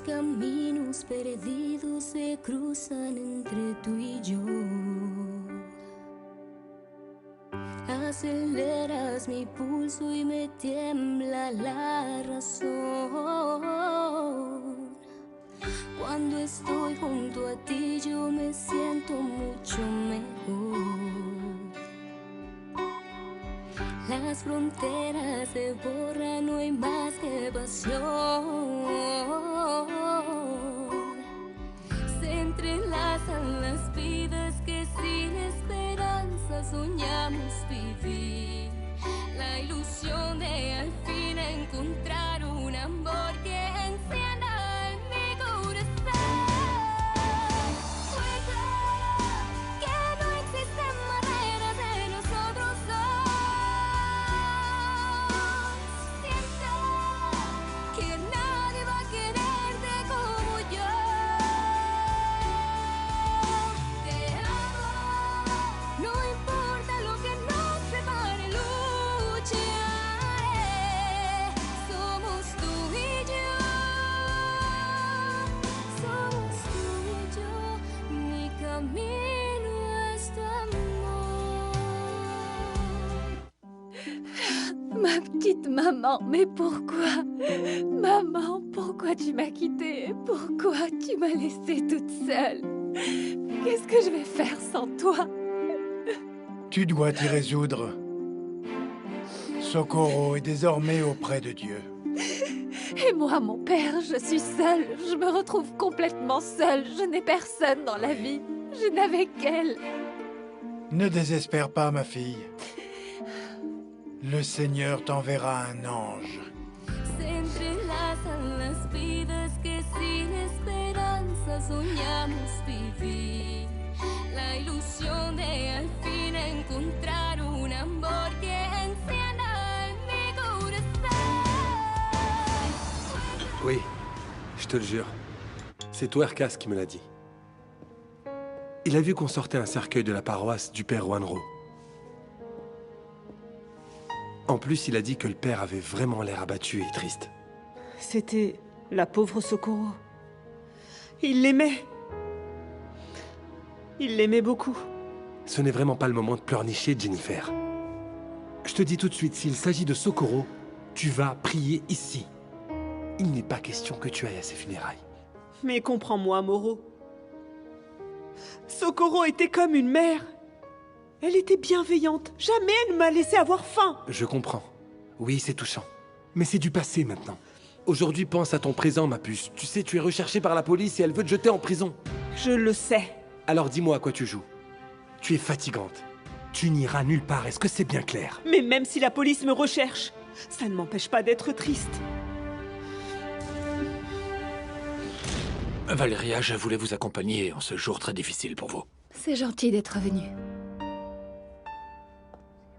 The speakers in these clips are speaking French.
caminos perdidos se cruzan entre tú y yo. Aceleras mi pulso y me tiembla la razón. Cuando estoy junto a ti yo me siento mucho mejor. Las fronteras se borran, no hay más que pasión. Se entrelazan las vidas que sin esperanza soñamos vivir. La ilusión de al fin encontrar un amor que encienda en mi corazón. Recuerda que no existen barreras de nosotros dos. Siento que nadie va a quererte como yo. Te amo, no importa lo que nos separe, lucharé. Somos tú y yo. Somos tú y yo. Mi camino es tu amor. Ma petite maman, mais pourquoi? Maman, pourquoi tu m'as quittée? Pourquoi tu m'as laissée toute seule? Qu'est-ce que je vais faire sans toi? Tu dois t'y résoudre. Socorro est désormais auprès de Dieu. Et moi, mon père, je suis seule. Je me retrouve complètement seule. Je n'ai personne dans la vie. Je n'avais qu'elle. Ne désespère pas, ma fille. Le Seigneur t'enverra un ange. Se entrelazan las vidas que sin esperanza soñamos vivir. La ilusión de al fin encontrar un amor que encienda en mi corazón. Oui, je te le jure. C'est Twerkas qui me l'a dit. Il a vu qu'on sortait un cercueil de la paroisse du père Wanro. En plus, il a dit que le père avait vraiment l'air abattu et triste. C'était la pauvre Socorro. Il l'aimait. Il l'aimait beaucoup. Ce n'est vraiment pas le moment de pleurnicher, Jennifer. Je te dis tout de suite, s'il s'agit de Socorro, tu vas prier ici. Il n'est pas question que tu ailles à ses funérailles. Mais comprends-moi, Moro. Socorro était comme une mère. Elle était bienveillante. Jamais elle ne m'a laissé avoir faim. Je comprends. Oui, c'est touchant. Mais c'est du passé maintenant. Aujourd'hui, pense à ton présent, ma puce. Tu sais, tu es recherchée par la police et elle veut te jeter en prison. Je le sais. Alors dis-moi à quoi tu joues. Tu es fatigante. Tu n'iras nulle part, est-ce que c'est bien clair? Mais même si la police me recherche, ça ne m'empêche pas d'être triste. Valéria, je voulais vous accompagner en ce jour très difficile pour vous. C'est gentil d'être venu.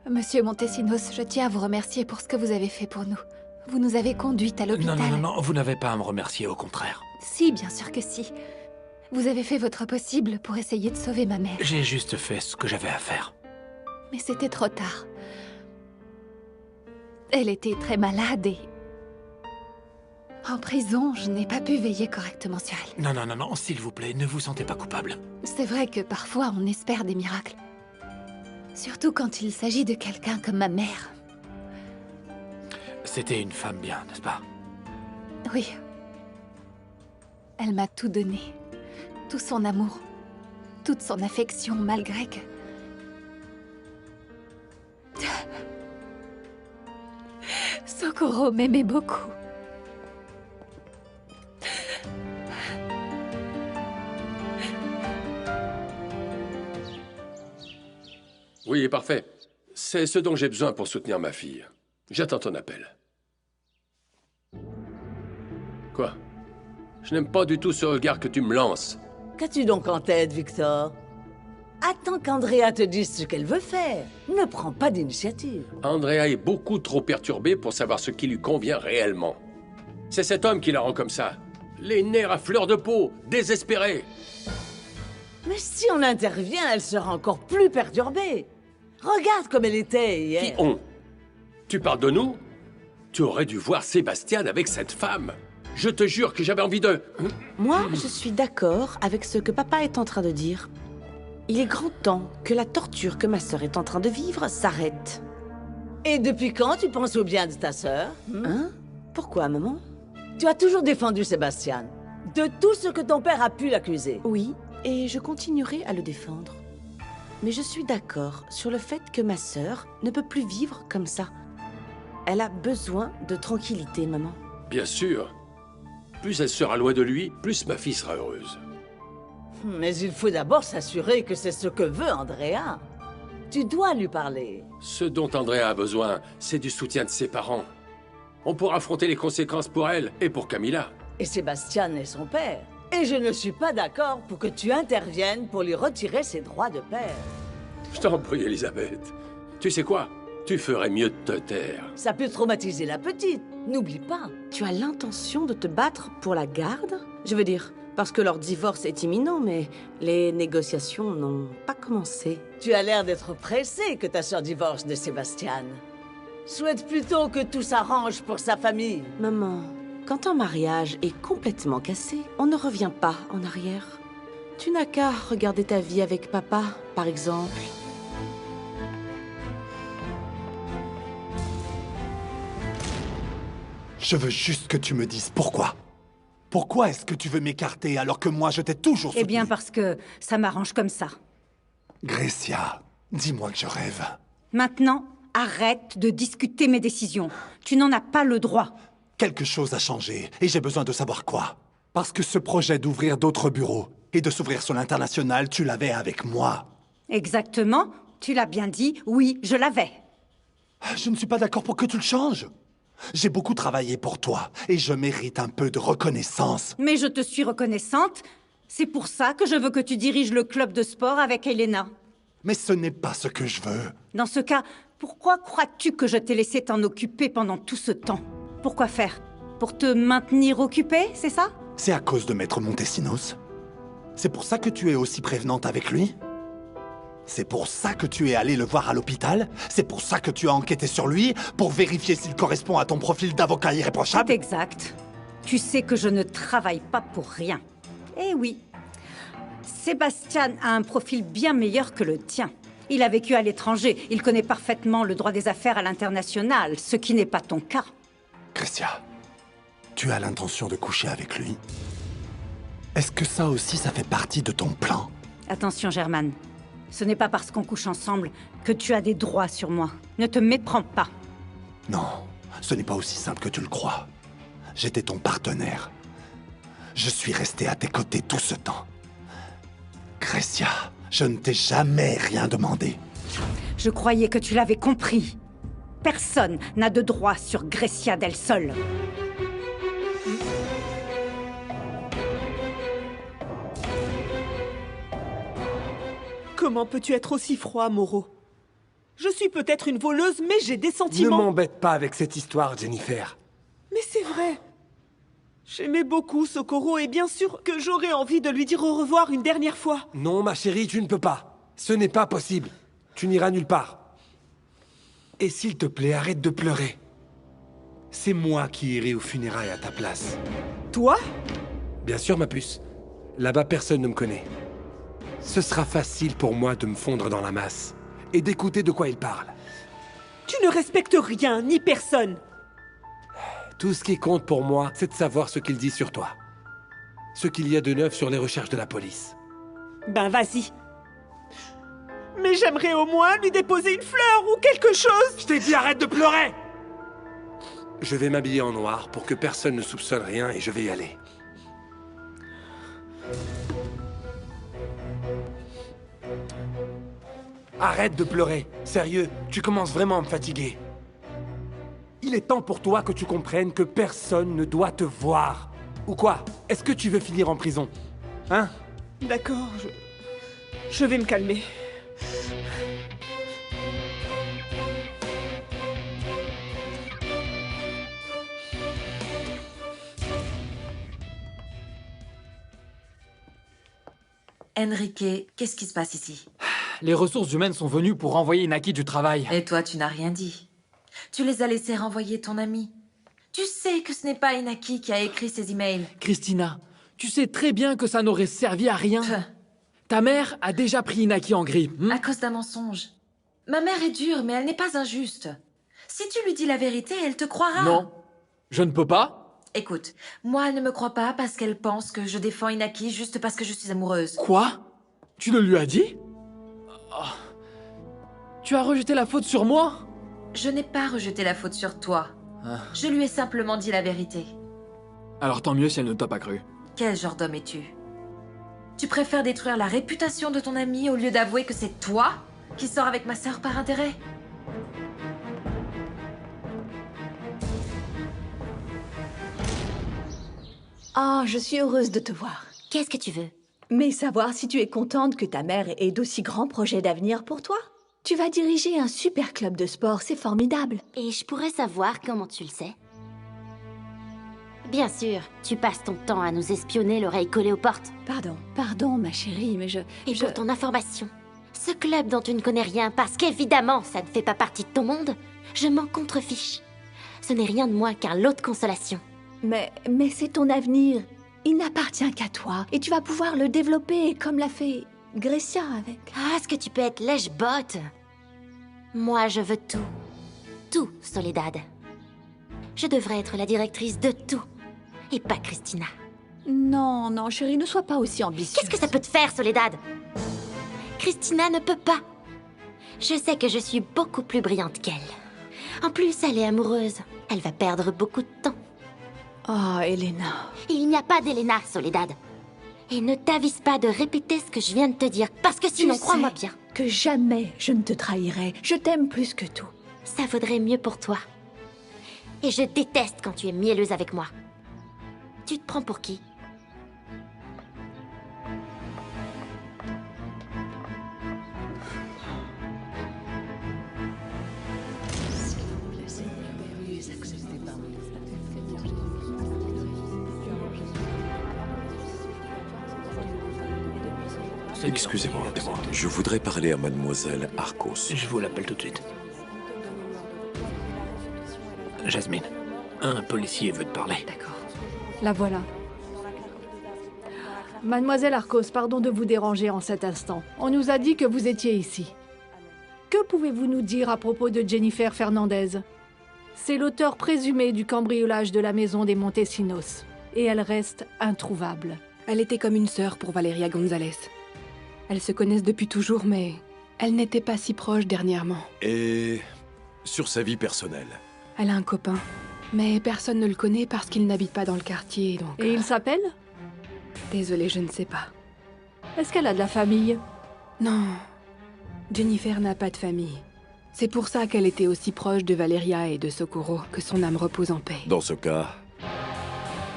Monsieur Montesinos, je tiens à vous remercier pour ce que vous avez fait pour nous. Vous nous avez conduites à l'hôpital. Non, vous n'avez pas à me remercier, au contraire. Si, bien sûr que si. Vous avez fait votre possible pour essayer de sauver ma mère. J'ai juste fait ce que j'avais à faire. Mais c'était trop tard. Elle était très malade et... En prison, je n'ai pas pu veiller correctement sur elle. Non, s'il vous plaît, ne vous sentez pas coupable. C'est vrai que parfois, on espère des miracles. Surtout quand il s'agit de quelqu'un comme ma mère. C'était une femme bien, n'est-ce pas? Oui. Elle m'a tout donné. Tout son amour. Toute son affection, malgré que... Socorro m'aimait beaucoup. Oui, parfait. C'est ce dont j'ai besoin pour soutenir ma fille. J'attends ton appel. Quoi? Je n'aime pas du tout ce regard que tu me lances. Qu'as-tu donc en tête, Victor? Attends qu'Andrea te dise ce qu'elle veut faire. Ne prends pas d'initiative. Andrea est beaucoup trop perturbée pour savoir ce qui lui convient réellement. C'est cet homme qui la rend comme ça. Les nerfs à fleur de peau, désespérée. Mais si on intervient, elle sera encore plus perturbée. Regarde comme elle était hier. Qui on? Tu parles de nous? Tu aurais dû voir Sébastien avec cette femme. Je te jure que j'avais envie de... Moi, je suis d'accord avec ce que papa est en train de dire. Il est grand temps que la torture que ma sœur est en train de vivre s'arrête. Et depuis quand tu penses au bien de ta sœur? Hein? Pourquoi, maman? Tu as toujours défendu Sébastien, de tout ce que ton père a pu l'accuser. Oui, et je continuerai à le défendre. Mais je suis d'accord sur le fait que ma sœur ne peut plus vivre comme ça. Elle a besoin de tranquillité, maman. Bien sûr. Plus elle sera loin de lui, plus ma fille sera heureuse. Mais il faut d'abord s'assurer que c'est ce que veut Andrea. Tu dois lui parler. Ce dont Andrea a besoin, c'est du soutien de ses parents. On pourra affronter les conséquences pour elle et pour Camilla. Et Sébastien est son père. Et je ne suis pas d'accord pour que tu interviennes pour lui retirer ses droits de père. Je t'en prie, Elisabeth. Tu sais quoi? Tu ferais mieux de te taire. Ça peut traumatiser la petite, n'oublie pas. Tu as l'intention de te battre pour la garde? Je veux dire, parce que leur divorce est imminent, mais les négociations n'ont pas commencé. Tu as l'air d'être pressé que ta sœur divorce de Sébastien. Souhaite plutôt que tout s'arrange pour sa famille. Maman, quand un mariage est complètement cassé, on ne revient pas en arrière. Tu n'as qu'à regarder ta vie avec papa, par exemple. Je veux juste que tu me dises pourquoi. Pourquoi est-ce que tu veux m'écarter alors que moi je t'ai toujours soutenu? Eh bien parce que ça m'arrange comme ça. Grécia, dis-moi que je rêve. Maintenant, arrête de discuter mes décisions. Tu n'en as pas le droit. Quelque chose a changé et j'ai besoin de savoir quoi. Parce que ce projet d'ouvrir d'autres bureaux et de s'ouvrir sur l'international, tu l'avais avec moi. Exactement. Tu l'as bien dit. Oui, je l'avais. Je ne suis pas d'accord pour que tu le changes. J'ai beaucoup travaillé pour toi et je mérite un peu de reconnaissance. Mais je te suis reconnaissante. C'est pour ça que je veux que tu diriges le club de sport avec Elena. Mais ce n'est pas ce que je veux. Dans ce cas, pourquoi crois-tu que je t'ai laissé t'en occuper pendant tout ce temps? Pourquoi faire? Pour te maintenir occupé, c'est ça? C'est à cause de Maître Montesinos? C'est pour ça que tu es aussi prévenante avec lui? C'est pour ça que tu es allé le voir à l'hôpital? C'est pour ça que tu as enquêté sur lui? Pour vérifier s'il correspond à ton profil d'avocat irréprochable? C'est exact. Tu sais que je ne travaille pas pour rien. Eh oui. Sébastien a un profil bien meilleur que le tien. Il a vécu à l'étranger. Il connaît parfaitement le droit des affaires à l'international, ce qui n'est pas ton cas. Grécia, tu as l'intention de coucher avec lui? Est-ce que ça aussi, ça fait partie de ton plan? Attention, Germaine. Ce n'est pas parce qu'on couche ensemble que tu as des droits sur moi. Ne te méprends pas. Non, ce n'est pas aussi simple que tu le crois. J'étais ton partenaire. Je suis resté à tes côtés tout ce temps. Grécia, je ne t'ai jamais rien demandé. Je croyais que tu l'avais compris. Personne n'a de droit sur Grécia del Sol. Comment peux-tu être aussi froid, Moreau? Je suis peut-être une voleuse, mais j'ai des sentiments. Ne m'embête pas avec cette histoire, Jennifer. Mais c'est vrai. J'aimais beaucoup Socorro et bien sûr que j'aurais envie de lui dire au revoir une dernière fois. Non, ma chérie, tu ne peux pas. Ce n'est pas possible. Tu n'iras nulle part. Et s'il te plaît, arrête de pleurer. C'est moi qui irai aux funérailles à ta place. Toi? Bien sûr, ma puce. Là-bas, personne ne me connaît. Ce sera facile pour moi de me fondre dans la masse et d'écouter de quoi il parle. Tu ne respectes rien, ni personne. Tout ce qui compte pour moi, c'est de savoir ce qu'il dit sur toi. Ce qu'il y a de neuf sur les recherches de la police. Ben vas-y. Mais j'aimerais au moins lui déposer une fleur ou quelque chose. Je t'ai dit arrête de pleurer! Je vais m'habiller en noir pour que personne ne soupçonne rien et je vais y aller. Arrête de pleurer. Sérieux, tu commences vraiment à me fatiguer. Il est temps pour toi que tu comprennes que personne ne doit te voir. Ou quoi? Est-ce que tu veux finir en prison? Hein? D'accord, je vais me calmer. Enrique, qu'est-ce qui se passe ici? Les ressources humaines sont venues pour renvoyer Naki du travail. Et toi, tu n'as rien dit. Tu les as laissés renvoyer ton ami. Tu sais que ce n'est pas Inaki qui a écrit ces emails. Christina, tu sais très bien que ça n'aurait servi à rien. Ta mère a déjà pris Inaki en grippe. À cause d'un mensonge. Ma mère est dure, mais elle n'est pas injuste. Si tu lui dis la vérité, elle te croira. Non, je ne peux pas. Écoute, moi, elle ne me croit pas parce qu'elle pense que je défends Inaki juste parce que je suis amoureuse. Quoi? Tu le lui as dit? Oh. Tu as rejeté la faute sur moi? Je n'ai pas rejeté la faute sur toi. Je lui ai simplement dit la vérité. Alors tant mieux si elle ne t'a pas cru. Quel genre d'homme es-tu? Tu préfères détruire la réputation de ton ami au lieu d'avouer que c'est toi qui sors avec ma sœur par intérêt? Oh, je suis heureuse de te voir. Qu'est-ce que tu veux? Mais savoir si tu es contente que ta mère ait d'aussi grands projets d'avenir pour toi. Tu vas diriger un super club de sport, c'est formidable. Et je pourrais savoir comment tu le sais? Bien sûr, tu passes ton temps à nous espionner l'oreille collée aux portes. Pardon, ma chérie, mais Et pour ton information, ce club dont tu ne connais rien, parce qu'évidemment ça ne fait pas partie de ton monde, je m'en contrefiche. Ce n'est rien de moins qu'un lot de consolation. Mais c'est ton avenir. Il n'appartient qu'à toi. Et tu vas pouvoir le développer comme l'a fait Grecia avec... Ah, est-ce que tu peux être lèche-botte? Moi, je veux tout. Tout, Soledad. Je devrais être la directrice de tout. Et pas Christina. Non, chérie, ne sois pas aussi ambitieuse. Qu'est-ce que ça peut te faire, Soledad? Christina ne peut pas. Je sais que je suis beaucoup plus brillante qu'elle. En plus, elle est amoureuse. Elle va perdre beaucoup de temps. Oh, Elena. Il n'y a pas d'Elena, Soledad. Et ne t'avise pas de répéter ce que je viens de te dire, parce que sinon, crois-moi bien. Que jamais je ne te trahirai. Je t'aime plus que tout. Ça vaudrait mieux pour toi. Et je déteste quand tu es mielleuse avec moi. Tu te prends pour qui? Excusez-moi, je voudrais parler à mademoiselle Arcos. Je vous l'appelle tout de suite. Jasmine, un policier veut te parler. D'accord. La voilà. Mademoiselle Arcos, pardon de vous déranger en cet instant. On nous a dit que vous étiez ici. Que pouvez-vous nous dire à propos de Jennifer Fernandez? C'est l'auteur présumé du cambriolage de la maison des Montesinos. Et elle reste introuvable. Elle était comme une sœur pour Valeria González. Elles se connaissent depuis toujours, mais elle n'était pas si proche dernièrement. Et sur sa vie personnelle? Elle a un copain, mais personne ne le connaît parce qu'il n'habite pas dans le quartier, donc... Et il s'appelle? Désolée, je ne sais pas. Est-ce qu'elle a de la famille? Non. Jennifer n'a pas de famille. C'est pour ça qu'elle était aussi proche de Valeria et de Socorro, que son âme repose en paix. Dans ce cas,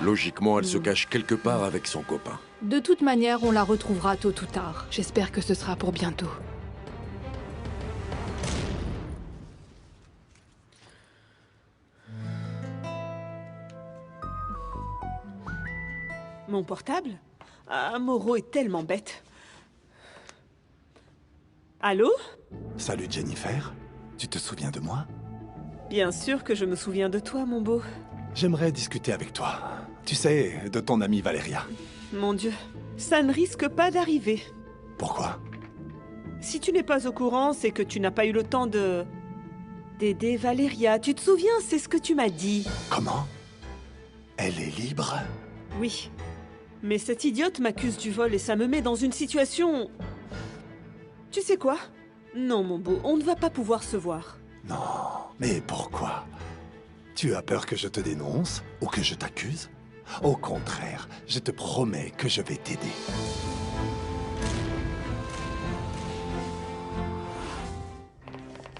logiquement, elle se cache quelque part avec son copain. De toute manière, on la retrouvera tôt ou tard. J'espère que ce sera pour bientôt. Mon portable? Ah, Moreau est tellement bête. Allô? Salut Jennifer, tu te souviens de moi? Bien sûr que je me souviens de toi, mon beau. J'aimerais discuter avec toi. Tu sais, de ton amie Valeria. Mon Dieu, ça ne risque pas d'arriver. Pourquoi? Si tu n'es pas au courant, c'est que tu n'as pas eu le temps d'aider Valeria. Tu te souviens, c'est ce que tu m'as dit. Comment? Elle est libre? Oui. Mais cette idiote m'accuse du vol et ça me met dans une situation... Tu sais quoi? Non, mon beau, on ne va pas pouvoir se voir. Non, mais pourquoi? Tu as peur que je te dénonce ou que je t'accuse? Au contraire, je te promets que je vais t'aider.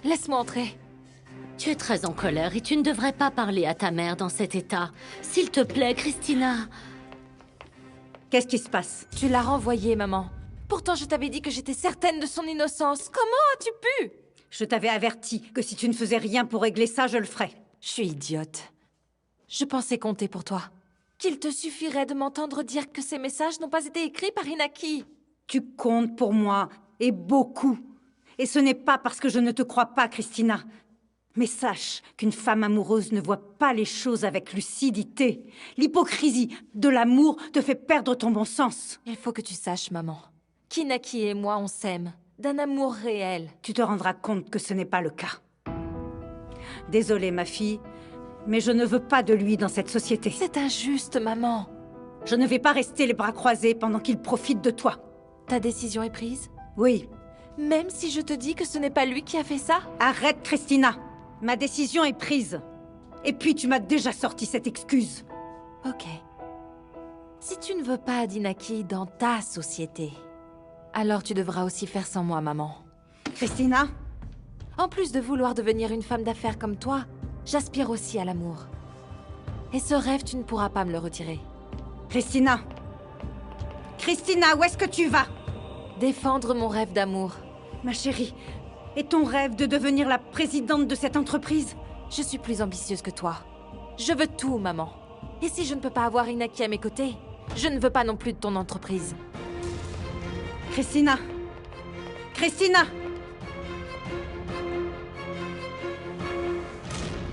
Laisse-moi entrer. Tu es très en colère et tu ne devrais pas parler à ta mère dans cet état. S'il te plaît, Christina. Qu'est-ce qui se passe? Tu l'as renvoyée, maman. Pourtant, je t'avais dit que j'étais certaine de son innocence. Comment as-tu pu? Je t'avais averti que si tu ne faisais rien pour régler ça, je le ferais. Je suis idiote. Je pensais compter pour toi. Qu'il te suffirait de m'entendre dire que ces messages n'ont pas été écrits par Inaki. Tu comptes pour moi, et beaucoup. Et ce n'est pas parce que je ne te crois pas, Christina. Mais sache qu'une femme amoureuse ne voit pas les choses avec lucidité. L'hypocrisie de l'amour te fait perdre ton bon sens. Il faut que tu saches, maman. qu'Inaki et moi, on s'aime. D'un amour réel. Tu te rendras compte que ce n'est pas le cas. Désolée, ma fille, mais je ne veux pas de lui dans cette société. C'est injuste, maman. Je ne vais pas rester les bras croisés pendant qu'il profite de toi. Ta décision est prise? Oui. Même si je te dis que ce n'est pas lui qui a fait ça? Arrête, Christina. Ma décision est prise. Et puis, tu m'as déjà sorti cette excuse. Ok. Si tu ne veux pas d'Inaki dans ta société, alors tu devras aussi faire sans moi, maman. Christina? En plus de vouloir devenir une femme d'affaires comme toi, j'aspire aussi à l'amour. Et ce rêve, tu ne pourras pas me le retirer. Christina! Christina, où est-ce que tu vas? Défendre mon rêve d'amour. Ma chérie, et ton rêve de devenir la présidente de cette entreprise? Je suis plus ambitieuse que toi. Je veux tout, maman. Et si je ne peux pas avoir Inaki à mes côtés, je ne veux pas non plus de ton entreprise. Christina! Christina!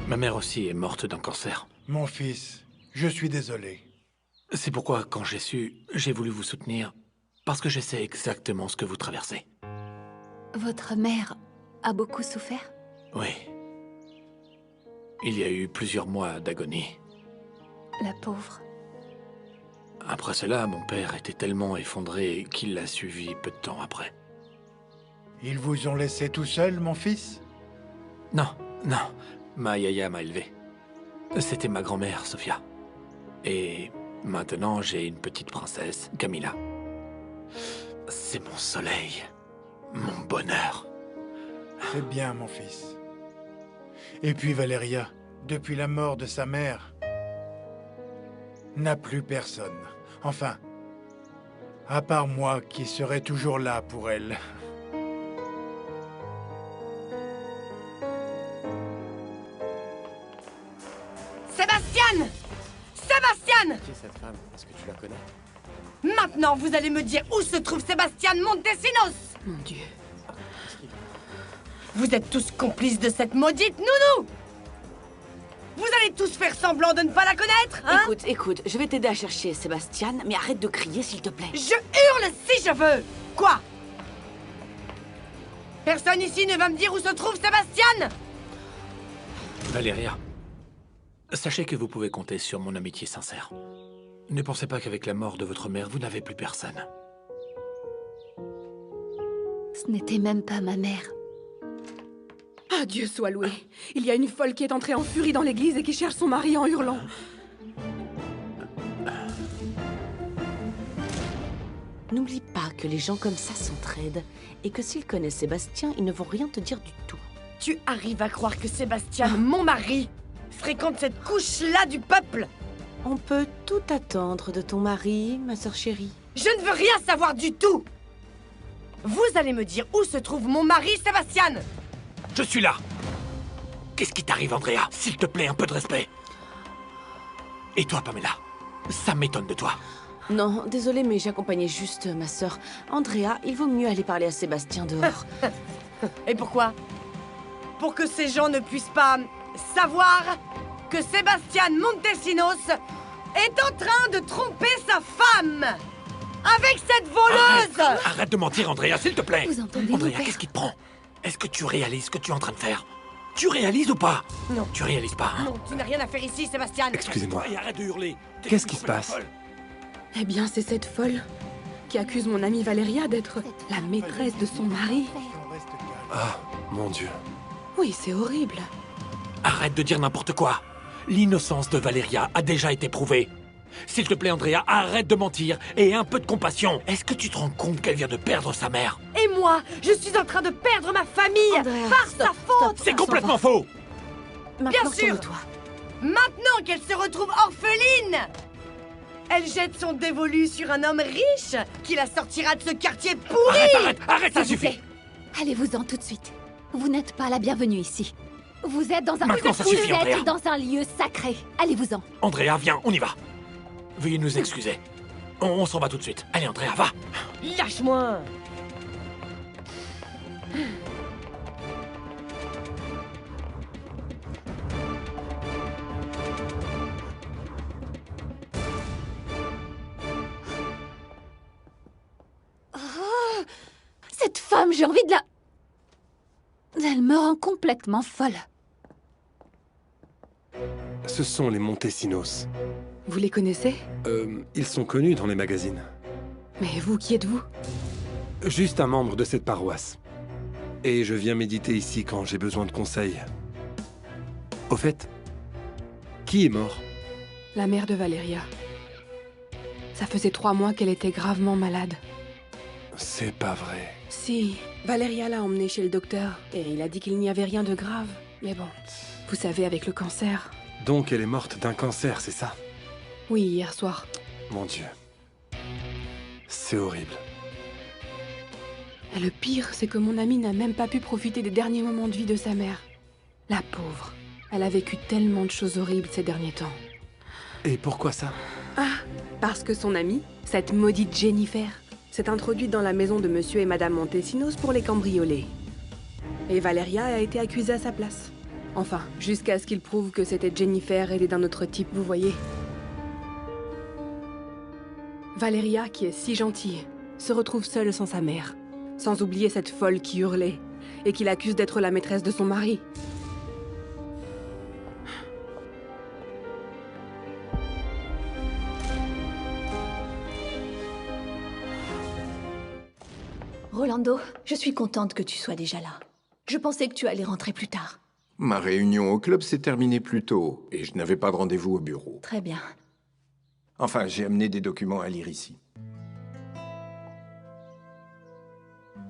Ma mère aussi est morte d'un cancer. Mon fils, je suis désolé. C'est pourquoi, quand j'ai su, j'ai voulu vous soutenir, parce que je sais exactement ce que vous traversez. Votre mère a beaucoup souffert? Oui. Il y a eu plusieurs mois d'agonie. La pauvre. Après cela, mon père était tellement effondré qu'il l'a suivi peu de temps après. Ils vous ont laissé tout seul, mon fils? Non, non. Ma yaya m'a élevé. C'était ma grand-mère, Sophia. Et maintenant, j'ai une petite princesse, Camilla. C'est mon soleil, mon bonheur. C'est bien, mon fils. Et puis Valeria, depuis la mort de sa mère, n'a plus personne. Enfin, à part moi qui serai toujours là pour elle. Sébastien! Sébastien! Qui est cette femme? Est-ce que tu la connais? Maintenant, vous allez me dire où se trouve Sébastien Montesinos! Mon Dieu. Vous êtes tous complices de cette maudite nounou! Vous allez tous faire semblant de ne pas la connaître, hein? Écoute, je vais t'aider à chercher Sébastien, mais arrête de crier, s'il te plaît. Je hurle si je veux! Quoi? Personne ici ne va me dire où se trouve Sébastien? Valéria, sachez que vous pouvez compter sur mon amitié sincère. Ne pensez pas qu'avec la mort de votre mère, vous n'avez plus personne. Ce n'était même pas ma mère. Ah, Dieu soit loué. Il y a une folle qui est entrée en furie dans l'église et qui cherche son mari en hurlant. N'oublie pas que les gens comme ça s'entraident et que s'ils connaissent Sébastien, ils ne vont rien te dire du tout. Tu arrives à croire que Sébastien, mon mari, fréquente cette couche-là du peuple? On peut tout attendre de ton mari, ma sœur chérie. Je ne veux rien savoir du tout! Vous allez me dire où se trouve mon mari, Sébastien! Je suis là! Qu'est-ce qui t'arrive, Andrea? S'il te plaît, un peu de respect. Et toi, Pamela? Ça m'étonne de toi. Non, désolée, mais j'accompagnais juste ma sœur. Andrea, il vaut mieux aller parler à Sébastien dehors. Et pourquoi? Pour que ces gens ne puissent pas savoir que Sébastien Montesinos est en train de tromper sa femme avec cette voleuse! Arrête de mentir, Andrea, s'il te plaît. Vous entendez, Andrea, mon père? qu'est-ce qui te prend? Est-ce que tu réalises ce que tu es en train de faire? Tu réalises ou pas? Non. Tu réalises pas, hein? Non, tu n'as rien à faire ici, Sébastien. Excusez-moi. Et arrête de hurler. Qu'est-ce qui se passe? Eh bien, c'est cette folle qui accuse mon amie Valéria d'être la maîtresse de son mari. Ah, mon Dieu. Oui, c'est horrible. Arrête de dire n'importe quoi. L'innocence de Valéria a déjà été prouvée. S'il te plaît, Andrea, arrête de mentir et un peu de compassion. Est-ce que tu te rends compte qu'elle vient de perdre sa mère? Et moi, je suis en train de perdre ma famille par sa faute. C'est complètement faux. Bien sûr. Maintenant qu'elle se retrouve orpheline, elle jette son dévolu sur un homme riche qui la sortira de ce quartier pourri. Arrête, ça suffit. Allez-vous-en tout de suite. Vous n'êtes pas la bienvenue ici. Vous êtes dans un... Maintenant, ça suffit, Vous Andrea. êtes dans un lieu sacré. Allez-vous-en. Andrea, viens, on y va. Veuillez nous excuser. On s'en va tout de suite. Allez, Andrea, va. Lâche-moi. femme, j'ai envie de la... Elle me rend complètement folle. Ce sont les Montesinos. Vous les connaissez? Ils sont connus dans les magazines. Mais vous, qui êtes-vous? Juste un membre de cette paroisse. Et je viens méditer ici quand j'ai besoin de conseils. Au fait, qui est mort? La mère de Valeria. Ça faisait 3 mois qu'elle était gravement malade. C'est pas vrai. Si, Valeria l'a emmenée chez le docteur et il a dit qu'il n'y avait rien de grave. Mais bon, vous savez, avec le cancer... Donc elle est morte d'un cancer, c'est ça? Oui, hier soir. Mon Dieu. C'est horrible. Et le pire, c'est que mon amie n'a même pas pu profiter des derniers moments de vie de sa mère. La pauvre. Elle a vécu tellement de choses horribles ces derniers temps. Et pourquoi ça? Ah, parce que son amie, cette maudite Jennifer, s'est introduite dans la maison de monsieur et madame Montesinos pour les cambrioler. Et Valeria a été accusée à sa place. Enfin, jusqu'à ce qu'il prouve que c'était Jennifer aidée d'un autre type, vous voyez. Valeria, qui est si gentille, se retrouve seule sans sa mère. Sans oublier cette folle qui hurlait, et qui l'accuse d'être la maîtresse de son mari. Rolando, je suis contente que tu sois déjà là. Je pensais que tu allais rentrer plus tard. Ma réunion au club s'est terminée plus tôt, et je n'avais pas de rendez-vous au bureau. Très bien. Enfin, j'ai amené des documents à lire ici.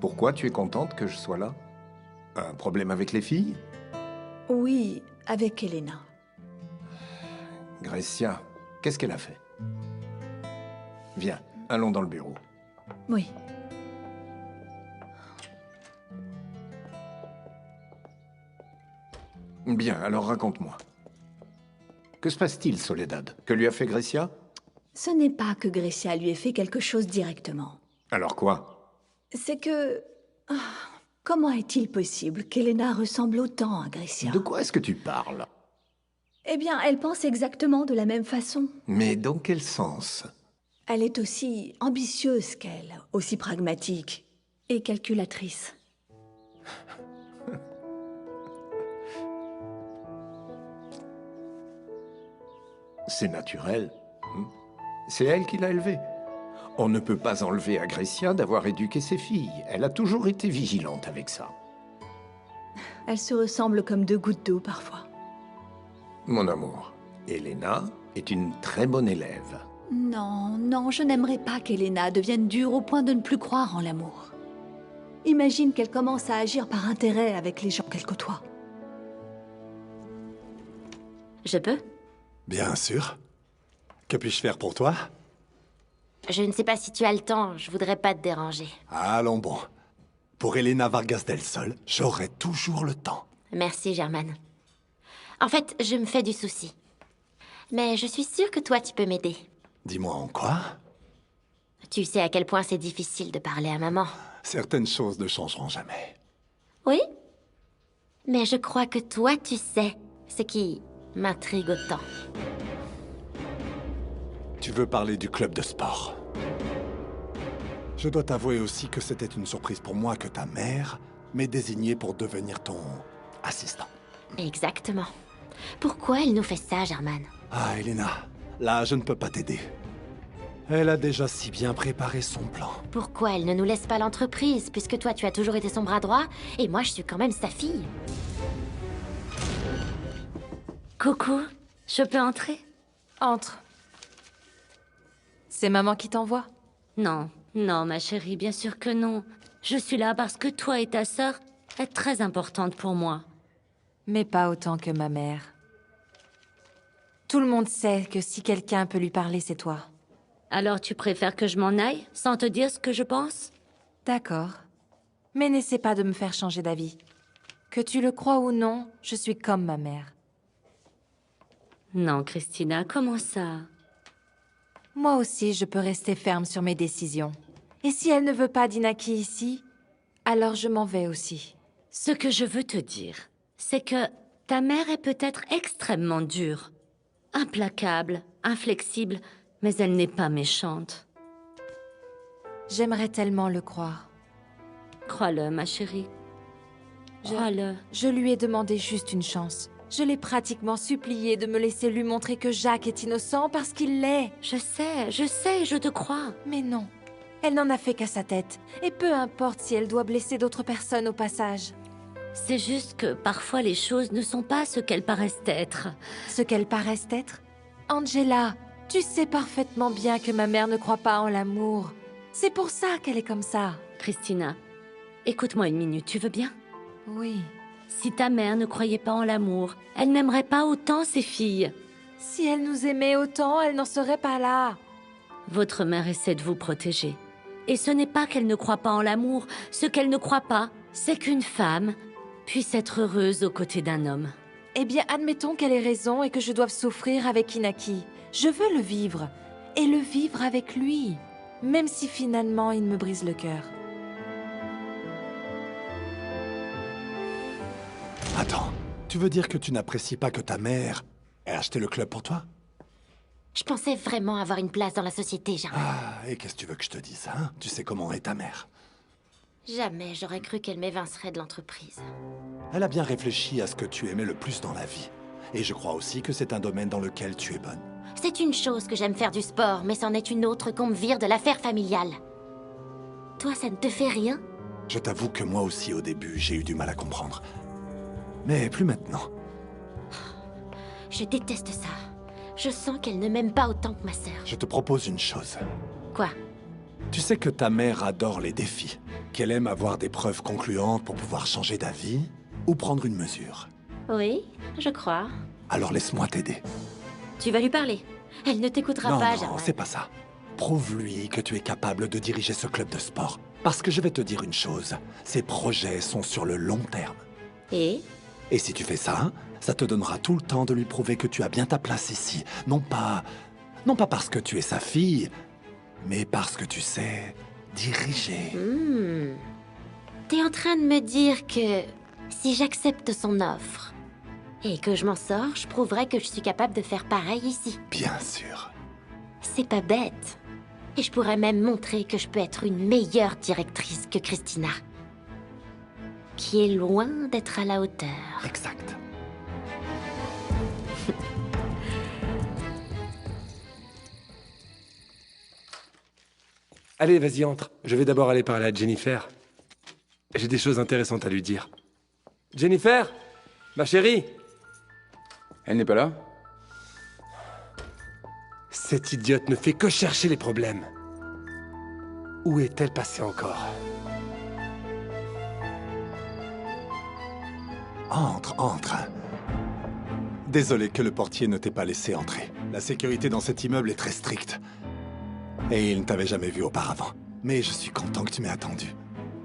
Pourquoi tu es contente que je sois là? Un problème avec les filles? Oui, avec Elena. Grecia, qu'est-ce qu'elle a fait? Viens, allons dans le bureau. Oui. Bien, alors raconte-moi. Que se passe-t-il, Soledad? Que lui a fait Grecia? Ce n'est pas que Grecia lui ait fait quelque chose directement. Alors quoi? C'est que... Ah, comment est-il possible qu'Elena ressemble autant à Grecia? De quoi est-ce que tu parles? Eh bien, elle pense exactement de la même façon. Mais dans quel sens? Elle est aussi ambitieuse qu'elle, aussi pragmatique et calculatrice. C'est naturel. C'est elle qui l'a élevée. On ne peut pas enlever à Grecia d'avoir éduqué ses filles. Elle a toujours été vigilante avec ça. Elles se ressemblent comme 2 gouttes d'eau parfois. Mon amour, Elena est une très bonne élève. Non, non, je n'aimerais pas qu'Elena devienne dure au point de ne plus croire en l'amour. Imagine qu'elle commence à agir par intérêt avec les gens qu'elle côtoie. Je peux? Bien sûr. Que puis-je faire pour toi? Je ne sais pas si tu as le temps, je voudrais pas te déranger. Allons bon. Pour Elena Vargas del Sol, j'aurai toujours le temps. Merci, Germaine. En fait, je me fais du souci. Mais je suis sûre que toi, tu peux m'aider. Dis-moi en quoi? Tu sais à quel point c'est difficile de parler à maman. Certaines choses ne changeront jamais. Oui? Mais je crois que toi, tu sais ce qui m'intrigue autant. Tu veux parler du club de sport. Je dois t'avouer aussi que c'était une surprise pour moi que ta mère m'ait désigné pour devenir ton assistant. Exactement. Pourquoi elle nous fait ça, Germaine? Ah, Elena, là, je ne peux pas t'aider. Elle a déjà si bien préparé son plan. Pourquoi elle ne nous laisse pas l'entreprise, puisque toi, tu as toujours été son bras droit, et moi, je suis quand même sa fille? Coucou, je peux entrer? Entre. C'est maman qui t'envoie? Non, non, ma chérie, bien sûr que non. Je suis là parce que toi et ta sœur êtes très importantes pour moi. Mais pas autant que ma mère. Tout le monde sait que si quelqu'un peut lui parler, c'est toi. Alors tu préfères que je m'en aille, sans te dire ce que je pense? D'accord. Mais n'essaie pas de me faire changer d'avis. Que tu le crois ou non, je suis comme ma mère. Non, Christina, comment ça? Moi aussi, je peux rester ferme sur mes décisions. Et si elle ne veut pas d'Inaki ici, alors je m'en vais aussi. Ce que je veux te dire, c'est que ta mère est peut-être extrêmement dure, implacable, inflexible, mais elle n'est pas méchante. J'aimerais tellement le croire. Crois-le, ma chérie. Crois-le. Je lui ai demandé juste une chance. Je l'ai pratiquement supplié de me laisser lui montrer que Jacques est innocent parce qu'il l'est. Je sais, je te crois. Mais non. Elle n'en a fait qu'à sa tête. Et peu importe si elle doit blesser d'autres personnes au passage. C'est juste que parfois les choses ne sont pas ce qu'elles paraissent être. Ce qu'elles paraissent être? Angela, tu sais parfaitement bien que ma mère ne croit pas en l'amour. C'est pour ça qu'elle est comme ça. Christina, écoute-moi une minute, tu veux bien? Oui. Si ta mère ne croyait pas en l'amour, elle n'aimerait pas autant ses filles. Si elle nous aimait autant, elle n'en serait pas là. Votre mère essaie de vous protéger. Et ce n'est pas qu'elle ne croit pas en l'amour. Ce qu'elle ne croit pas, c'est qu'une femme puisse être heureuse aux côtés d'un homme. Eh bien, admettons qu'elle ait raison et que je doive souffrir avec Inaki. Je veux le vivre. Et le vivre avec lui. Même si finalement il me brise le cœur. Attends, tu veux dire que tu n'apprécies pas que ta mère ait acheté le club pour toi? Je pensais vraiment avoir une place dans la société, Germain. Ah, et qu'est-ce que tu veux que je te dise, hein? Tu sais comment est ta mère. Jamais j'aurais cru qu'elle m'évincerait de l'entreprise. Elle a bien réfléchi à ce que tu aimais le plus dans la vie. Et je crois aussi que c'est un domaine dans lequel tu es bonne. C'est une chose que j'aime faire du sport, mais c'en est une autre qu'on me vire de l'affaire familiale. Toi, ça ne te fait rien? Je t'avoue que moi aussi, au début, j'ai eu du mal à comprendre. Mais plus maintenant. Je déteste ça. Je sens qu'elle ne m'aime pas autant que ma sœur. Je te propose une chose. Quoi? Tu sais que ta mère adore les défis, qu'elle aime avoir des preuves concluantes pour pouvoir changer d'avis ou prendre une mesure. Oui, je crois. Alors laisse-moi t'aider. Tu vas lui parler. Elle ne t'écoutera pas, Germain. Non, c'est pas ça. Prouve-lui que tu es capable de diriger ce club de sport. Parce que je vais te dire une chose, ces projets sont sur le long terme. Et si tu fais ça, ça te donnera tout le temps de lui prouver que tu as bien ta place ici. Non pas parce que tu es sa fille, mais parce que tu sais diriger. T'es en train de me dire que si j'accepte son offre et que je m'en sors, je prouverai que je suis capable de faire pareil ici. Bien sûr. C'est pas bête. Et je pourrais même montrer que je peux être une meilleure directrice que Christina, qui est loin d'être à la hauteur. Exact. Allez, vas-y, entre. Je vais d'abord aller parler à Jennifer. J'ai des choses intéressantes à lui dire. Jennifer, ma chérie. Elle n'est pas là? Cette idiote ne fait que chercher les problèmes. Où est-elle passée encore? Entre. Désolé que le portier ne t'ait pas laissé entrer. La sécurité dans cet immeuble est très stricte. Et il ne t'avait jamais vu auparavant. Mais je suis content que tu m'aies attendu.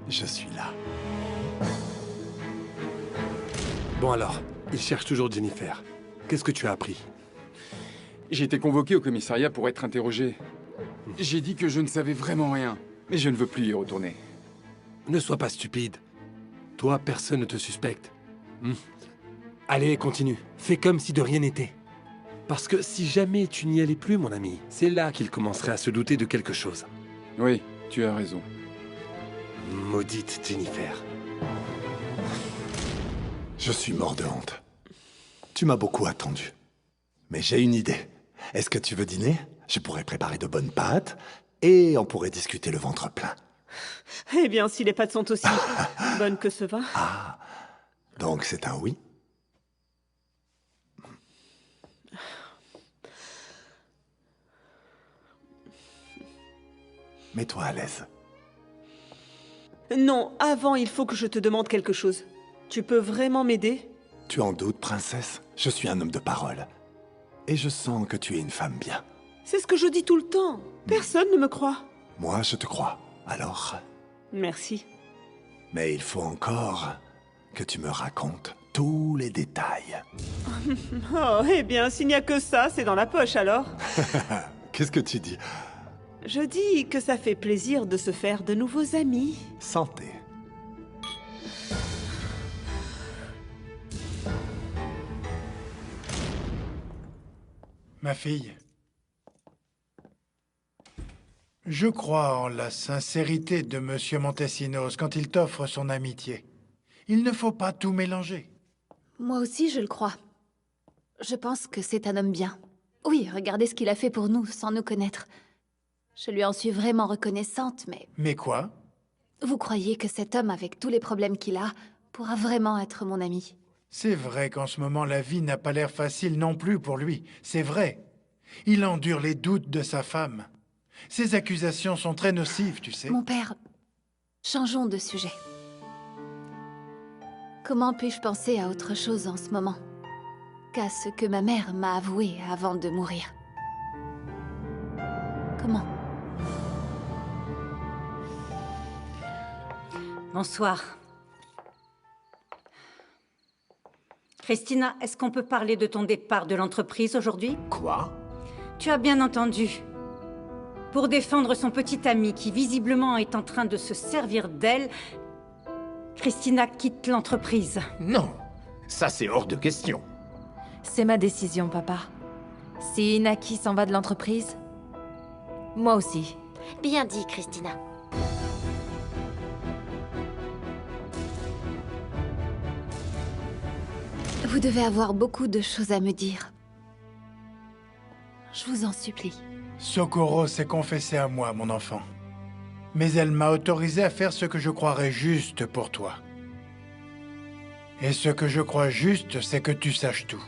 Je suis là. Bon alors, il cherche toujours Jennifer. Qu'est-ce que tu as appris? J'ai été convoqué au commissariat pour être interrogé. J'ai dit que je ne savais vraiment rien, mais je ne veux plus y retourner. Ne sois pas stupide. Toi, personne ne te suspecte. Allez, continue. Fais comme si de rien n'était. Parce que si jamais tu n'y allais plus, mon ami, c'est là qu'il commencerait à se douter de quelque chose. Oui, tu as raison. Maudite Jennifer. Je suis mort de honte. Tu m'as beaucoup attendu. Mais j'ai une idée. Est-ce que tu veux dîner? Je pourrais préparer de bonnes pâtes et on pourrait discuter le ventre plein. Eh bien, si les pâtes sont aussi bonnes que ce vin... Ah, donc c'est un oui? Mets-toi à l'aise. Non, avant, il faut que je te demande quelque chose. Tu peux vraiment m'aider? Tu en doutes, princesse? Je suis un homme de parole. Et je sens que tu es une femme bien. C'est ce que je dis tout le temps. Personne ne me croit. Moi, je te crois. Alors? Merci. Mais il faut encore que tu me racontes tous les détails. Oh, eh bien, s'il n'y a que ça, c'est dans la poche alors. Qu'est-ce que tu dis? Je dis que ça fait plaisir de se faire de nouveaux amis. Santé. Ma fille. Je crois en la sincérité de Monsieur Montesinos quand il t'offre son amitié. Il ne faut pas tout mélanger. Moi aussi, je le crois. Je pense que c'est un homme bien. Oui, regardez ce qu'il a fait pour nous, sans nous connaître. Je lui en suis vraiment reconnaissante, mais... Mais quoi? Vous croyez que cet homme, avec tous les problèmes qu'il a, pourra vraiment être mon ami? C'est vrai qu'en ce moment, la vie n'a pas l'air facile non plus pour lui. C'est vrai. Il endure les doutes de sa femme. Ces accusations sont très nocives, tu sais. Mon père, changeons de sujet. Comment puis-je penser à autre chose en ce moment qu'à ce que ma mère m'a avoué avant de mourir? Comment? Bonsoir. Christina, est-ce qu'on peut parler de ton départ de l'entreprise aujourd'hui? Quoi? Tu as bien entendu. Pour défendre son petit ami qui visiblement est en train de se servir d'elle, Christina quitte l'entreprise. Non, ça c'est hors de question. C'est ma décision, papa. Si Inaki s'en va de l'entreprise, moi aussi. Bien dit, Christina. Vous devez avoir beaucoup de choses à me dire. Je vous en supplie. Socorro s'est confessée à moi, mon enfant. Mais elle m'a autorisé à faire ce que je croirais juste pour toi. Et ce que je crois juste, c'est que tu saches tout.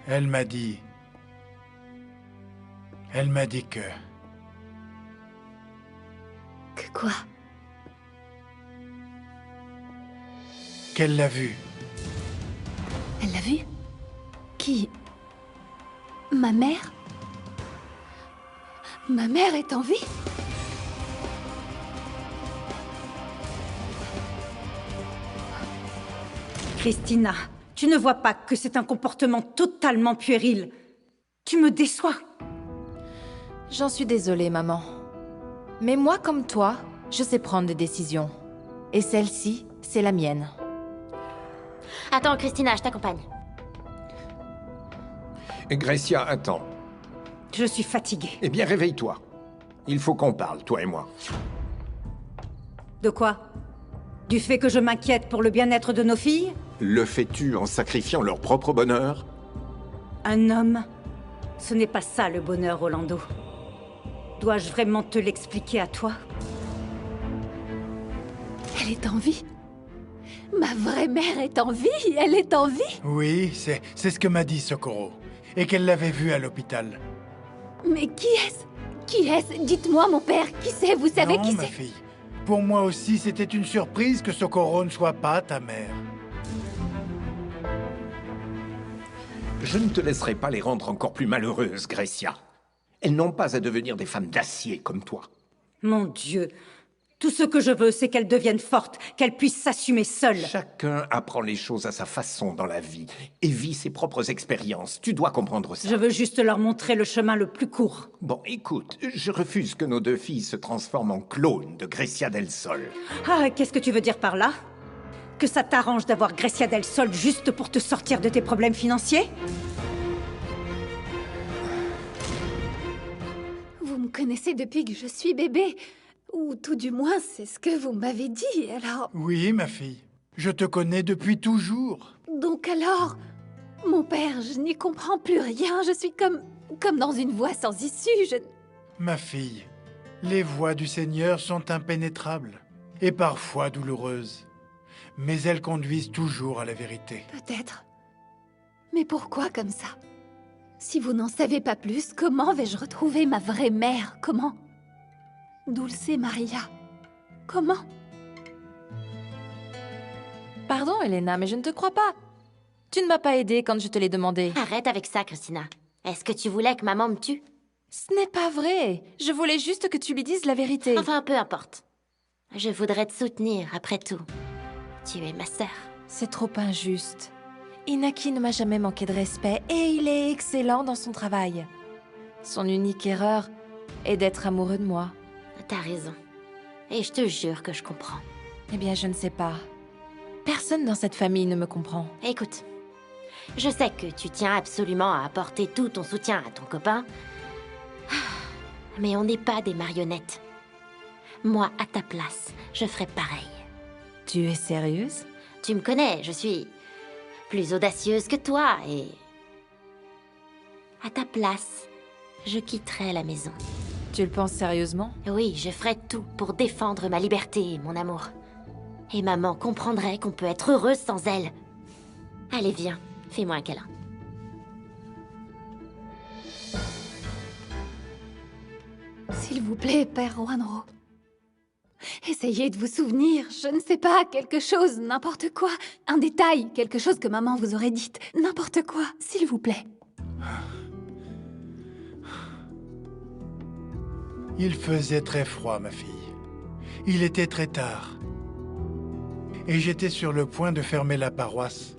Elle m'a dit que... Que quoi? Qu'elle l'a vu. Elle l'a vu? Qui? Ma mère? Ma mère est en vie? Christina, tu ne vois pas que c'est un comportement totalement puéril. Tu me déçois. J'en suis désolée, maman. Mais moi, comme toi, je sais prendre des décisions. Et celle-ci, c'est la mienne. Attends, Christina, je t'accompagne. Grecia, attends. Je suis fatiguée. Eh bien, réveille-toi. Il faut qu'on parle, toi et moi. De quoi? Du fait que je m'inquiète pour le bien-être de nos filles? Le fais-tu en sacrifiant leur propre bonheur? Un homme, ce n'est pas ça le bonheur, Rolando. Dois-je vraiment te l'expliquer à toi? Elle est en vie? Ma vraie mère est en vie? Elle est en vie? Oui, c'est ce que m'a dit Socorro. Et qu'elle l'avait vue à l'hôpital. Mais qui est-ce? Qui est-ce? Dites-moi, mon père, qui c'est? Vous savez qui c'est? Non, ma fille. Pour moi aussi, c'était une surprise que Socorro ne soit pas ta mère. Je ne te laisserai pas les rendre encore plus malheureuses, Grecia. Elles n'ont pas à devenir des femmes d'acier comme toi. Mon Dieu. Tout ce que je veux, c'est qu'elles deviennent fortes, qu'elles puissent s'assumer seules. Chacun apprend les choses à sa façon dans la vie et vit ses propres expériences. Tu dois comprendre ça. Je veux juste leur montrer le chemin le plus court. Bon, écoute, je refuse que nos deux filles se transforment en clones de Grecia del Sol. Ah, qu'est-ce que tu veux dire par là? Que ça t'arrange d'avoir Grecia del Sol juste pour te sortir de tes problèmes financiers? Vous me connaissez depuis que je suis bébé. Ou tout du moins, c'est ce que vous m'avez dit, alors... Oui, ma fille. Je te connais depuis toujours. Donc alors... Mon père, je n'y comprends plus rien. Je suis comme dans une voie sans issue. Ma fille, les voies du Seigneur sont impénétrables et parfois douloureuses. Mais elles conduisent toujours à la vérité. Peut-être. Mais pourquoi comme ça? Si vous n'en savez pas plus, comment vais-je retrouver ma vraie mère? Comment? Dulce Maria. Comment? Pardon, Elena, mais je ne te crois pas. Tu ne m'as pas aidée quand je te l'ai demandé. Arrête avec ça, Christina. Est-ce que tu voulais que maman me tue? Ce n'est pas vrai. Je voulais juste que tu lui dises la vérité. Enfin, peu importe. Je voudrais te soutenir, après tout. Tu es ma sœur. C'est trop injuste. Inaki ne m'a jamais manqué de respect et il est excellent dans son travail. Son unique erreur est d'être amoureux de moi. T'as raison. Et je te jure que je comprends. Eh bien, je ne sais pas. Personne dans cette famille ne me comprend. Écoute, je sais que tu tiens absolument à apporter tout ton soutien à ton copain. Mais on n'est pas des marionnettes. Moi, à ta place, je ferais pareil. Tu es sérieuse? Tu me connais, je suis plus audacieuse que toi et... À ta place, je quitterais la maison. Tu le penses sérieusement? Oui, je ferais tout pour défendre ma liberté, mon amour. Et maman comprendrait qu'on peut être heureuse sans elle. Allez, viens, fais-moi un câlin. S'il vous plaît, Père Wanro. Essayez de vous souvenir, je ne sais pas, quelque chose, n'importe quoi. Un détail, quelque chose que maman vous aurait dit. N'importe quoi, s'il vous plaît. Il faisait très froid, ma fille. Il était très tard. Et j'étais sur le point de fermer la paroisse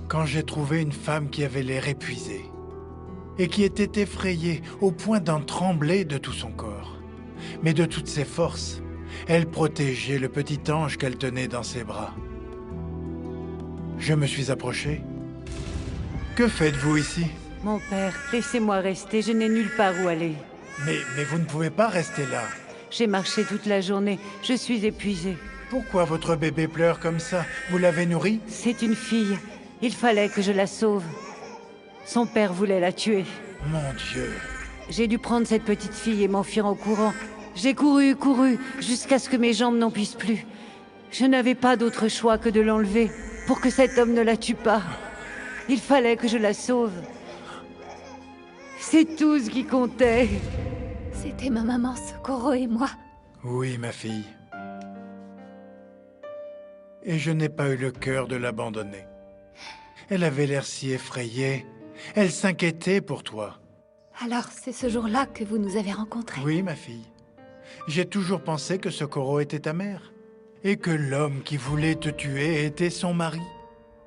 quand j'ai trouvé une femme qui avait l'air épuisée et qui était effrayée au point d'en trembler de tout son corps. Mais de toutes ses forces, elle protégeait le petit ange qu'elle tenait dans ses bras. Je me suis approché. Que faites-vous ici? Mon père, laissez-moi rester, je n'ai nulle part où aller. Mais vous ne pouvez pas rester là. J'ai marché toute la journée, je suis épuisée. Pourquoi votre bébé pleure comme ça? Vous l'avez nourrie? C'est une fille. Il fallait que je la sauve. Son père voulait la tuer. Mon Dieu. J'ai dû prendre cette petite fille et m'enfuir en courant. J'ai couru, jusqu'à ce que mes jambes n'en puissent plus. Je n'avais pas d'autre choix que de l'enlever, pour que cet homme ne la tue pas. Il fallait que je la sauve. C'est tout ce qui comptait. C'était ma maman Socorro et moi. Oui, ma fille. Et je n'ai pas eu le cœur de l'abandonner. Elle avait l'air si effrayée. Elle s'inquiétait pour toi. Alors, c'est ce jour-là que vous nous avez rencontrés. Oui, ma fille. J'ai toujours pensé que Socorro était ta mère. Et que l'homme qui voulait te tuer était son mari.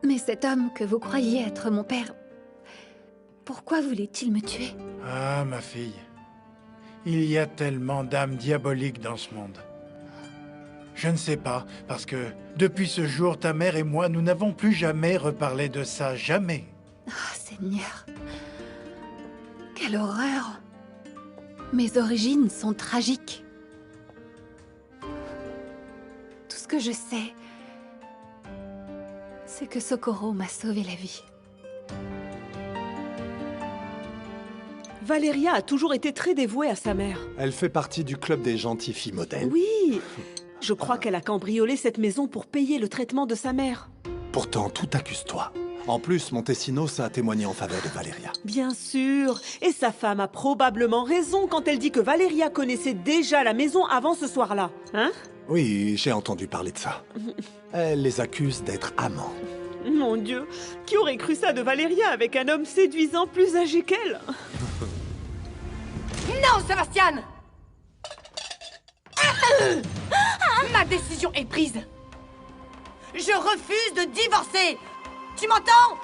Mais cet homme que vous croyiez être mon père... Pourquoi voulait-il me tuer? Ah, ma fille. Il y a tellement d'âmes diaboliques dans ce monde. Je ne sais pas, parce que depuis ce jour, ta mère et moi, nous n'avons plus jamais reparlé de ça, jamais. Ah, Seigneur. Quelle horreur. Mes origines sont tragiques. Tout ce que je sais, c'est que Socorro m'a sauvé la vie. Valeria a toujours été très dévouée à sa mère. Elle fait partie du club des gentilles filles modèles. Oui, je crois qu'elle a cambriolé cette maison pour payer le traitement de sa mère. Pourtant, tout accuse toi. En plus, Montesinos a témoigné en faveur de Valeria. Bien sûr, et sa femme a probablement raison quand elle dit que Valeria connaissait déjà la maison avant ce soir-là, hein? Oui, j'ai entendu parler de ça. Elle les accuse d'être amants. Mon Dieu, qui aurait cru ça de Valeria avec un homme séduisant plus âgé qu'elle? Non, Sébastien! Ma décision est prise. Je refuse de divorcer. Tu m'entends?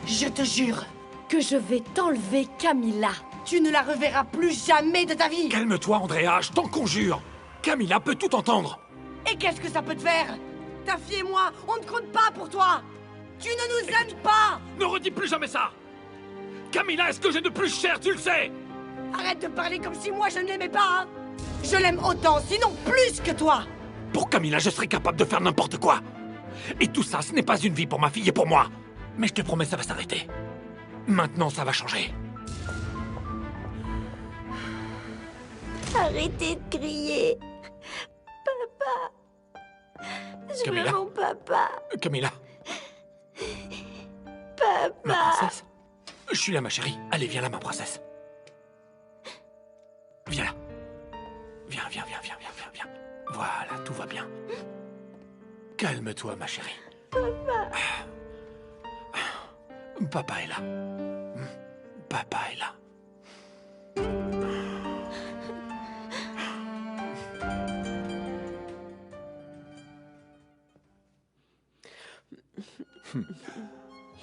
Je te jure que je vais t'enlever Camilla. Tu ne la reverras plus jamais de ta vie. Calme-toi, Andrea, je t'en conjure. Camilla peut tout entendre. Et qu'est-ce que ça peut te faire? Ta fille et moi, on ne compte pas pour toi. Tu ne nous aimes pas. Ne redis plus jamais ça. Camilla est ce que j'ai de plus cher, tu le sais. Arrête de parler comme si moi je ne l'aimais pas, hein. Je l'aime autant, sinon plus que toi. Pour Camilla, je serais capable de faire n'importe quoi. Et tout ça, ce n'est pas une vie pour ma fille et pour moi. Mais je te promets, ça va s'arrêter. Maintenant, ça va changer. Arrêtez de crier. Papa. Je Camilla. veux mon papa. Camilla. Papa. Ma princesse. Je suis là, ma chérie. Allez, viens là, ma princesse. Viens là. Viens. Voilà, tout va bien. Calme-toi, ma chérie. Papa. Papa est là. Papa est là.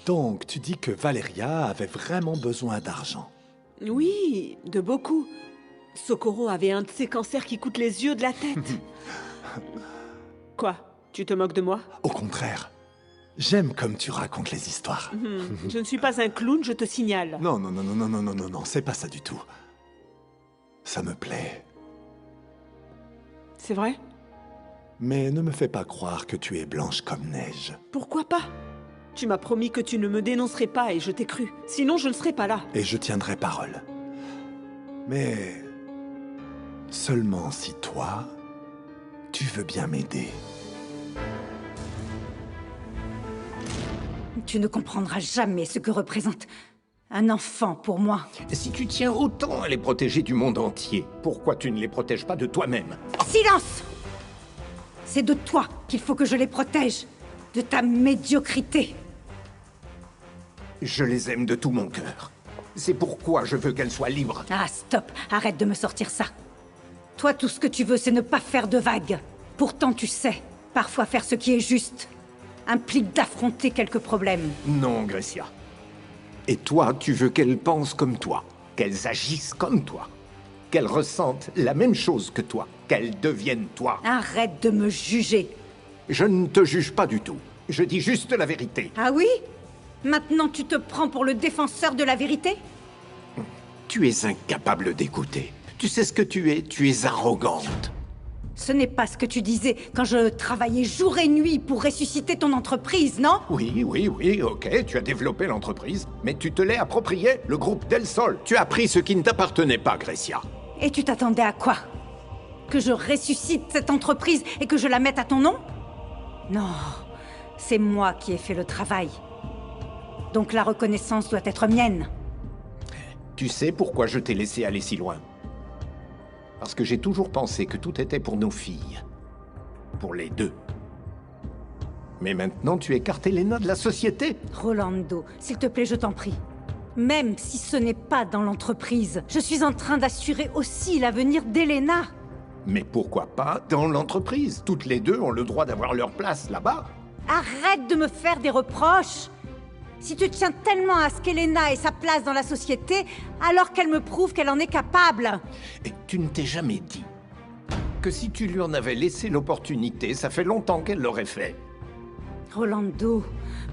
Donc, tu dis que Valeria avait vraiment besoin d'argent. Oui, de beaucoup. Socorro avait un de ces cancers qui coûtent les yeux de la tête. Quoi? Tu te moques de moi? Au contraire. J'aime comme tu racontes les histoires. Je ne suis pas un clown, je te signale. Non, non, non, non, non, non, non, non, non, c'est pas ça du tout. Ça me plaît. C'est vrai? Mais ne me fais pas croire que tu es blanche comme neige. Pourquoi pas? Tu m'as promis que tu ne me dénoncerais pas et je t'ai cru. Sinon, je ne serais pas là. Et je tiendrai parole. Mais seulement si toi, tu veux bien m'aider. Tu ne comprendras jamais ce que représente un enfant pour moi. Si tu tiens autant à les protéger du monde entier, pourquoi tu ne les protèges pas de toi-même? Silence! C'est de toi qu'il faut que je les protège. De ta médiocrité. Je les aime de tout mon cœur. C'est pourquoi je veux qu'elles soient libres. Ah, stop! Arrête de me sortir ça. Toi, tout ce que tu veux, c'est ne pas faire de vagues. Pourtant, tu sais, parfois faire ce qui est juste implique d'affronter quelques problèmes. Non, Grecia. Et toi, tu veux qu'elles pensent comme toi, qu'elles agissent comme toi, qu'elles ressentent la même chose que toi, qu'elles deviennent toi. Arrête de me juger. Je ne te juge pas du tout. Je dis juste la vérité. Ah oui? Maintenant, tu te prends pour le défenseur de la vérité? Tu es incapable d'écouter. Tu sais ce que tu es arrogante. Ce n'est pas ce que tu disais quand je travaillais jour et nuit pour ressusciter ton entreprise, non? Oui, oui, oui, ok, tu as développé l'entreprise, mais tu te l'es approprié, le groupe Del Sol. Tu as pris ce qui ne t'appartenait pas, Grecia. Et tu t'attendais à quoi? Que je ressuscite cette entreprise et que je la mette à ton nom? Non, c'est moi qui ai fait le travail. Donc la reconnaissance doit être mienne. Tu sais pourquoi je t'ai laissé aller si loin? Parce que j'ai toujours pensé que tout était pour nos filles. Pour les deux. Mais maintenant, tu écartes Elena de la société. Rolando, s'il te plaît, je t'en prie. Même si ce n'est pas dans l'entreprise, je suis en train d'assurer aussi l'avenir d'Elena. Mais pourquoi pas dans l'entreprise? Toutes les deux ont le droit d'avoir leur place là-bas. Arrête de me faire des reproches. Si tu tiens tellement à ce qu'Elena ait sa place dans la société, alors qu'elle me prouve qu'elle en est capable. Et tu ne t'es jamais dit que si tu lui en avais laissé l'opportunité, ça fait longtemps qu'elle l'aurait fait. Rolando,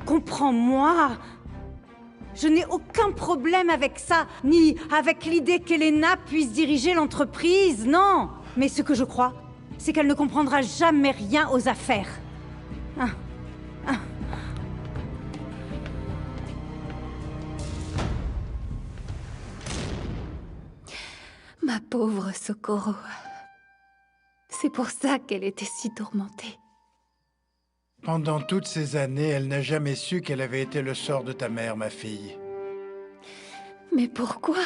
comprends-moi. Je n'ai aucun problème avec ça, ni avec l'idée qu'Elena puisse diriger l'entreprise, non. Mais ce que je crois, c'est qu'elle ne comprendra jamais rien aux affaires. Ma pauvre Socorro. C'est pour ça qu'elle était si tourmentée. Pendant toutes ces années, elle n'a jamais su quel avait été le sort de ta mère, ma fille. Mais pourquoi?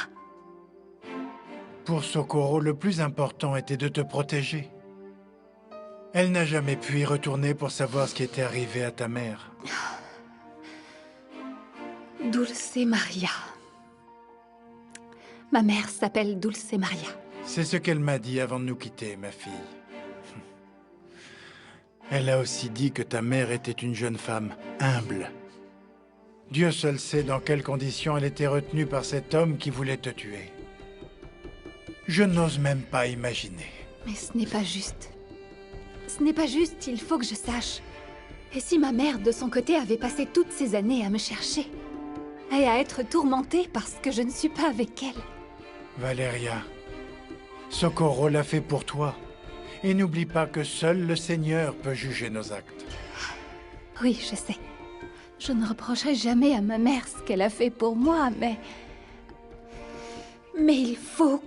Pour Socorro, le plus important était de te protéger. Elle n'a jamais pu y retourner pour savoir ce qui était arrivé à ta mère. Dulce Maria. Ma mère s'appelle Dulce Maria. C'est ce qu'elle m'a dit avant de nous quitter, ma fille. Elle a aussi dit que ta mère était une jeune femme humble. Dieu seul sait dans quelles conditions elle était retenue par cet homme qui voulait te tuer. Je n'ose même pas imaginer. Mais ce n'est pas juste. Ce n'est pas juste, il faut que je sache. Et si ma mère, de son côté, avait passé toutes ces années à me chercher et à être tourmentée parce que je ne suis pas avec elle? Valeria, Socorro l'a fait pour toi. Et n'oublie pas que seul le Seigneur peut juger nos actes. Oui, je sais. Je ne reprocherai jamais à ma mère ce qu'elle a fait pour moi, mais... Mais il faut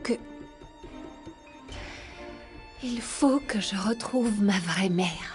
que je retrouve ma vraie mère.